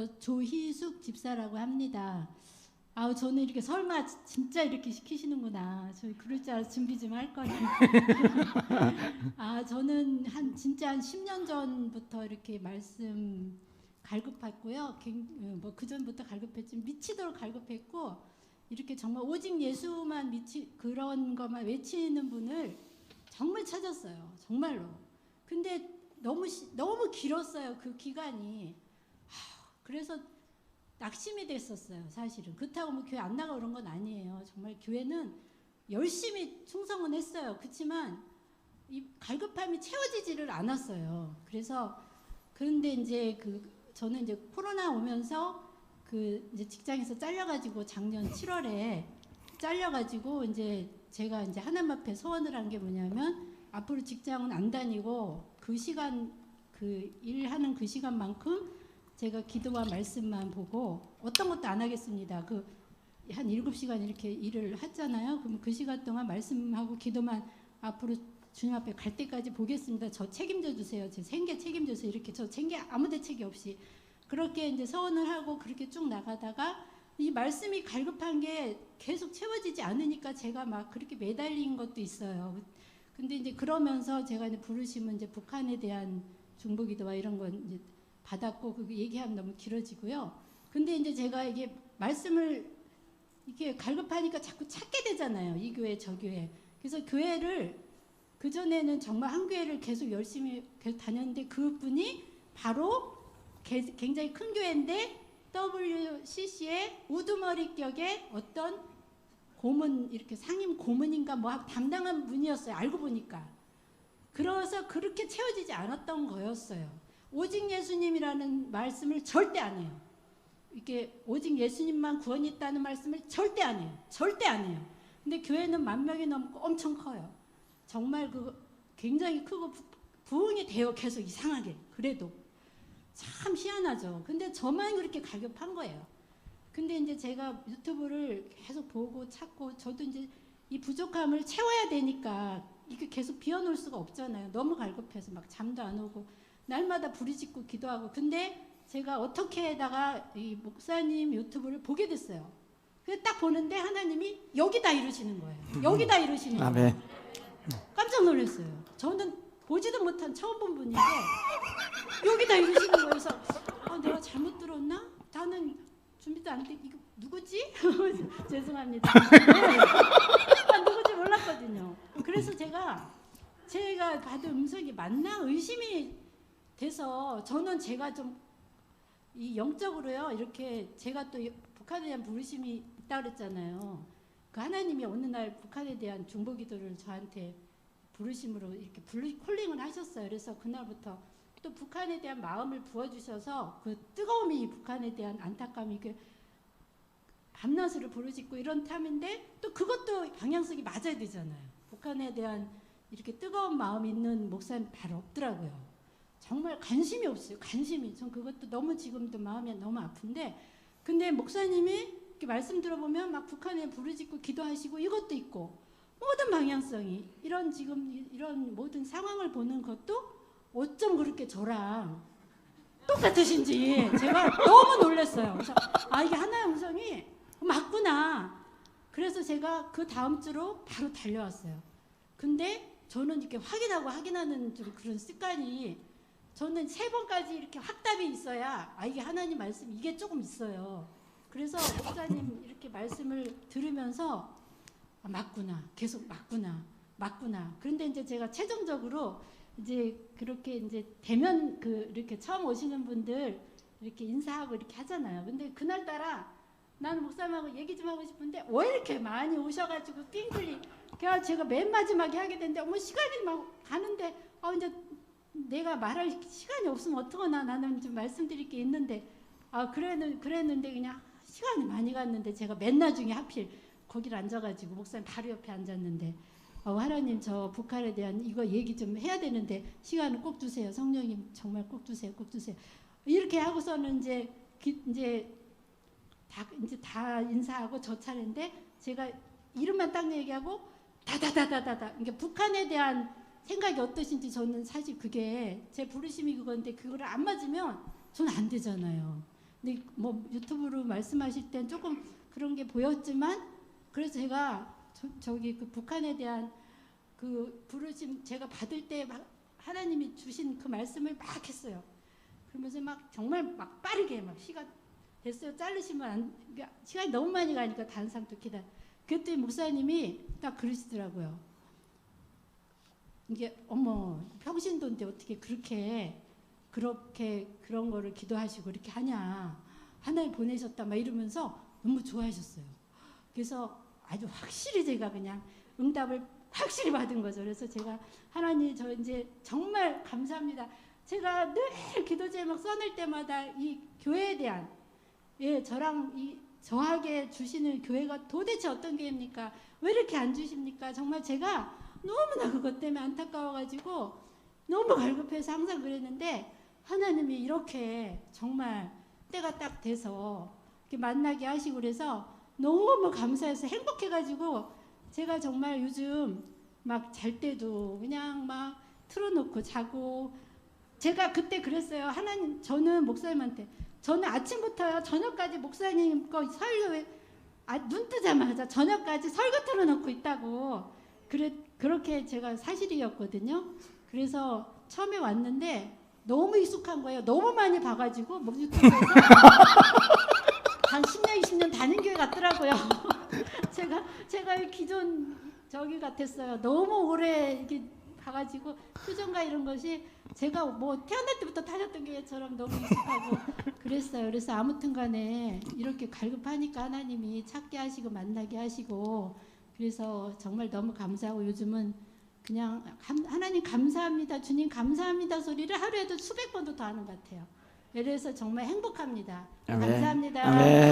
저 조희숙 집사라고 합니다. 저는 이렇게 설마 진짜 이렇게 시키시는구나. 저 그럴 줄 알아서 준비 좀 할 거니. 저는 진짜 한 10년 전부터 이렇게 말씀 갈급했고요. 뭐 그 전부터 갈급했지만 미치도록 갈급했고, 이렇게 정말 오직 예수만 그런 것만 외치는 분을 정말 찾았어요. 정말로. 근데 너무 길었어요. 그 기간이. 그래서 낙심이 됐었어요. 사실은. 그렇다고 뭐 교회 안 나가 그런 건 아니에요. 정말 교회는 열심히 충성은 했어요. 그렇지만 이 갈급함이 채워지지를 않았어요. 그런데 이제 저는 이제 코로나 오면서 이제 직장에서 잘려가지고 작년 7월에 잘려가지고 이제 제가 이제 하나님 앞에 소원을 한 게 뭐냐면, 앞으로 직장은 안 다니고 그 시간, 일하는 그 시간만큼 제가 기도와 말씀만 보고 어떤 것도 안 하겠습니다. 한 7시간 이렇게 일을 하잖아요. 그럼 그 시간 동안 말씀하고 기도만 앞으로 주님 앞에 갈 때까지 보겠습니다. 저 책임져 주세요. 제 생계 책임져 주세요. 이렇게 저 생계 아무 대책이 없이 그렇게 이제 서원을 하고 그렇게 쭉 나가다가 이 말씀이 갈급한 게 계속 채워지지 않으니까 제가 막 그렇게 매달린 것도 있어요. 근데 이제 그러면서 제가 이제 부르시면 이제 북한에 대한 중보기도와 이런 건 이제 받았고, 그 얘기하면 너무 길어지고요. 근데 이제 제가 이게 말씀을 이렇게 갈급하니까 자꾸 찾게 되잖아요. 이 교회 저 교회. 그래서 교회를 그전에는 정말 한 교회를 계속 열심히 계속 다녔는데, 그분이 바로 굉장히 큰 교회인데 WCC의 우두머리 격의 어떤 고문, 이렇게 상임 고문인가 뭐 담당한 분이었어요. 알고 보니까. 그래서 그렇게 채워지지 않았던 거였어요. 오직 예수님이라는 말씀을 절대 안 해요. 이렇게 오직 예수님만 구원이 있다는 말씀을 절대 안 해요. 절대 안 해요. 근데 교회는 10,000명이 넘고 엄청 커요. 정말 굉장히 크고 부흥이 돼요. 계속 이상하게. 그래도 참 희한하죠. 근데 저만 그렇게 갈급한 거예요. 근데 이제 제가 유튜브를 계속 보고 찾고, 저도 이제 이 부족함을 채워야 되니까 이게 계속 비워놓을 수가 없잖아요. 너무 갈급해서 막 잠도 안 오고 날마다 부르짖고 기도하고. 근데 제가 어떻게다가 이 목사님 유튜브를 보게 됐어요. 그래서 딱 보는데 하나님이 여기다 이루시는 거예요. 여기다 이루시는 거예요. 아멘. 깜짝 놀랐어요. 저는 보지도 못한 처음 본 분인데 여기다 이루시는 거예요. 그래서 내가 잘못 들었나? 나는 준비도 안 돼. 이거 누구지? 죄송합니다. 누구지 몰랐거든요. 그래서 제가 받은 음성이 맞나 의심이 돼서, 저는 제가 좀 이 영적으로요, 이렇게 제가 또 북한에 대한 부르심이 있다 그랬잖아요. 그 하나님이 어느 날 북한에 대한 중보기도를 저한테 부르심으로 이렇게 콜링을 하셨어요. 그래서 그날부터 또 북한에 대한 마음을 부어주셔서 그 뜨거움이, 북한에 대한 안타까움이 밤낮으로 부르짖고 이런 탐인데, 또 그것도 방향성이 맞아야 되잖아요. 북한에 대한 이렇게 뜨거운 마음이 있는 목사님 바로 없더라고요. 정말 관심이 없어요. 관심이. 전 그것도 너무 지금도 마음이 너무 아픈데, 근데 목사님이 이렇게 말씀 들어보면 막 북한에 부르짖고 기도하시고 이것도 있고, 모든 방향성이 이런 모든 상황을 보는 것도 어쩜 그렇게 저랑 똑같으신지 제가 너무 놀랐어요. 그래서 이게 하나의 음성이 맞구나. 그래서 제가 그 다음 주로 바로 달려왔어요. 근데 저는 이렇게 확인하는 좀 그런 습관이, 저는 3번까지 이렇게 확답이 있어야 이게 하나님 말씀, 이게 조금 있어요. 그래서 목사님 이렇게 말씀을 들으면서 맞구나, 계속 맞구나. 그런데 이제 제가 최종적으로 이제 그렇게 이제 대면 이렇게 처음 오시는 분들 이렇게 인사하고 이렇게 하잖아요. 근데 그날따라 나는 목사님하고 얘기 좀 하고 싶은데 왜 이렇게 많이 오셔가지고 띵클리, 그래서 제가 맨 마지막에 하게 됐는데 시간이 막 가는데 이제 내가 말할 시간이 없으면 어떡하나, 나는 좀 말씀드릴 게 있는데 그랬는데 그냥 시간이 많이 갔는데, 제가 맨 나중에 하필 거기를 앉아가지고 목사님 바로 옆에 앉았는데 하나님 저 북한에 대한 이거 얘기 좀 해야 되는데 시간을 꼭 주세요. 성령님 정말 꼭 주세요. 이렇게 하고서는 이제 다 인사하고 저 차례인데, 제가 이름만 딱 얘기하고 다다다다다다. 그러니까 북한에 대한 생각이 어떠신지, 저는 사실 그게 제 부르심이 그건데 그거를 안 맞으면 저는 안 되잖아요. 근데 뭐 유튜브로 말씀하실 땐 조금 그런 게 보였지만 그래서 제가 저기 그 북한에 대한 그 부르심 제가 받을 때 막 하나님이 주신 그 말씀을 막 했어요. 그러면서 막 정말 막 빠르게 막 시간 됐어요. 자르시면 안, 그러니까 시간이 너무 많이 가니까 단상도 기다. 그때 목사님이 딱 그러시더라고요. 이게 어머 평신도인데 어떻게 그렇게 그런 거를 기도하시고 이렇게 하냐. 하나님 보내셨다 막 이러면서 너무 좋아하셨어요. 그래서 아주 확실히 제가 그냥 응답을 확실히 받은 거죠. 그래서 제가 하나님 저 이제 정말 감사합니다. 제가 늘 기도 제목 써낼 때마다 이 교회에 대한 저랑 저에게 주시는 교회가 도대체 어떤 교회입니까? 왜 이렇게 안 주십니까? 정말 제가 너무나 그것 때문에 안타까워가지고 너무 갈급해서 항상 그랬는데 하나님이 이렇게 정말 때가 딱 돼서 이렇게 만나게 하시고 그래서 너무 감사해서 행복해가지고 제가 정말 요즘 막 잘 때도 그냥 막 틀어놓고 자고 제가 그때 그랬어요. 하나님 저는 목사님한테 저는 아침부터 저녁까지 목사님 거 설교 눈 뜨자마자 저녁까지 설교 틀어놓고 있다고 그렇게 제가 사실이었거든요. 그래서 처음에 왔는데 너무 익숙한 거예요. 너무 많이 봐가지고 뭐 유튜브에서 한 10년 20년 다닌 교회 같더라고요. 제가 기존 저기 같았어요. 너무 오래 이렇게 가가지고 표정과 이런 것이 제가 뭐 태어날 때부터 다녔던 교회처럼 너무 익숙하고 그랬어요. 그래서 아무튼간에 이렇게 갈급하니까 하나님이 찾게 하시고 만나게 하시고 그래서 정말 너무 감사하고 요즘은 그냥 하나님 감사합니다, 주님 감사합니다 소리를 하루에도 수백 번도 더 하는 것 같아요. 그래서 정말 행복합니다. 아멘. 감사합니다. 아멘.